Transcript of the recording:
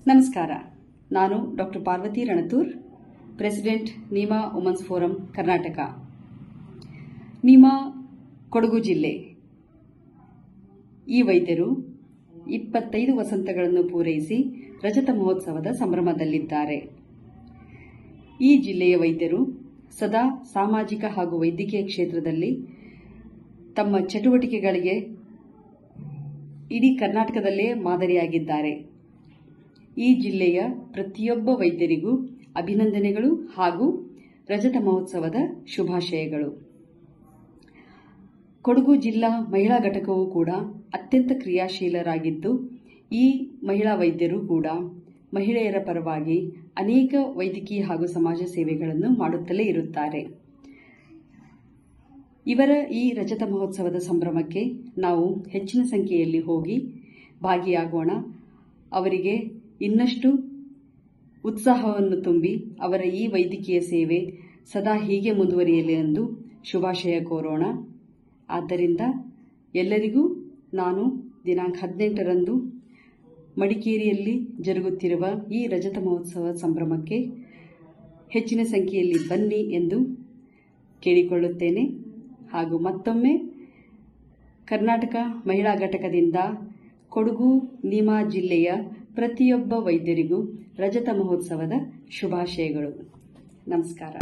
ನಮಸ್ಕಾರ. ನಾನು doctor Parvathi Ranatur, president NIMA women's forum Karnataka. NIMA Kodagu ಜಿಲ್ಲೆ. ಈ ವೈದ್ಯರು 25 ವಸಂತಗಳನ್ನು ಪೂರೈಸಿ ರಜತ ಮಹೋತ್ಸವದ ಸಂಭ್ರಮದಲ್ಲಿದ್ದಾರೆ. ಈ ಜಿಲ್ಲೆಯ ವೈದ್ಯರು ಸದಾ ಸಾಮಾಜಿಕ ಹಾಗೂ ವೈದ್ಯಕೀಯ ಕ್ಷೇತ್ರದಲ್ಲಿ ತಮ್ಮ ಚಟುವಟಿಕೆಗಳಿಗೆ ಇಡೀ ಕರ್ನಾಟಕದಲ್ಲೇ ಮಾದರಿಯಾಗಿದ್ದಾರೆ. ಈ ಜಿಲ್ಲೆಯ ಪ್ರತಿಯೊಬ್ಬ ವೈದ್ಯರಿಗೂ ಅಭಿನಂದನೆಗಳು ಹಾಗೂ ರಜತ ಮಹೋತ್ಸವದ ಶುಭಾಶಯಗಳು. ಕೊಡಗು ಜಿಲ್ಲಾ ಮಹಿಳಾ ಘಟಕವೂ ಕೂಡ ಅತ್ಯಂತ ಕ್ರಿಯಾಶೀಲರಾಗಿದ್ದು, ಈ ಮಹಿಳಾ ವೈದ್ಯರು ಕೂಡ ಮಹಿಳೆಯರ ಪರವಾಗಿ ಅನೇಕ ವೈದ್ಯಕೀಯ ಹಾಗೂ ಸಮಾಜ ಸೇವೆಗಳನ್ನು ಮಾಡುತ್ತಲೇ ಇರುತ್ತಾರೆ. ಇವರ ಈ ರಜತ ಮಹೋತ್ಸವದ ಸಂಭ್ರಮಕ್ಕೆ ನಾವು ಹೆಚ್ಚಿನ ಸಂಖ್ಯೆಯಲ್ಲಿ ಹೋಗಿ ಭಾಗಿಯಾಗೋಣ. ಅವರಿಗೆ ಇನ್ನಷ್ಟು ಉತ್ಸಾಹವನ್ನು ತುಂಬಿ ಅವರ ಈ ವೈದ್ಯಕೀಯ ಸೇವೆ ಸದಾ ಹೀಗೆ ಮುಂದುವರಿಯಲಿ ಎಂದು ಶುಭಾಶಯ ಕೋರೋಣ. ಆದ್ದರಿಂದ ಎಲ್ಲರಿಗೂ ನಾನು ದಿನಾಂಕ 18ರಂದು ಮಡಿಕೇರಿಯಲ್ಲಿ ಜರುಗುತ್ತಿರುವ ಈ ರಜತ ಮಹೋತ್ಸವ ಸಂಭ್ರಮಕ್ಕೆ ಹೆಚ್ಚಿನ ಸಂಖ್ಯೆಯಲ್ಲಿ ಬನ್ನಿ ಎಂದು ಕೇಳಿಕೊಳ್ಳುತ್ತೇನೆ. ಹಾಗೂ ಮತ್ತೊಮ್ಮೆ ಕರ್ನಾಟಕ ಮಹಿಳಾ ಘಟಕದಿಂದ ಕೊಡಗು ನೀಮಾ ಜಿಲ್ಲೆಯ ಪ್ರತಿಯೊಬ್ಬ ವೈದ್ಯರಿಗೂ ರಜತ ಮಹೋತ್ಸವದ ಶುಭಾಶಯಗಳು. ನಮಸ್ಕಾರ.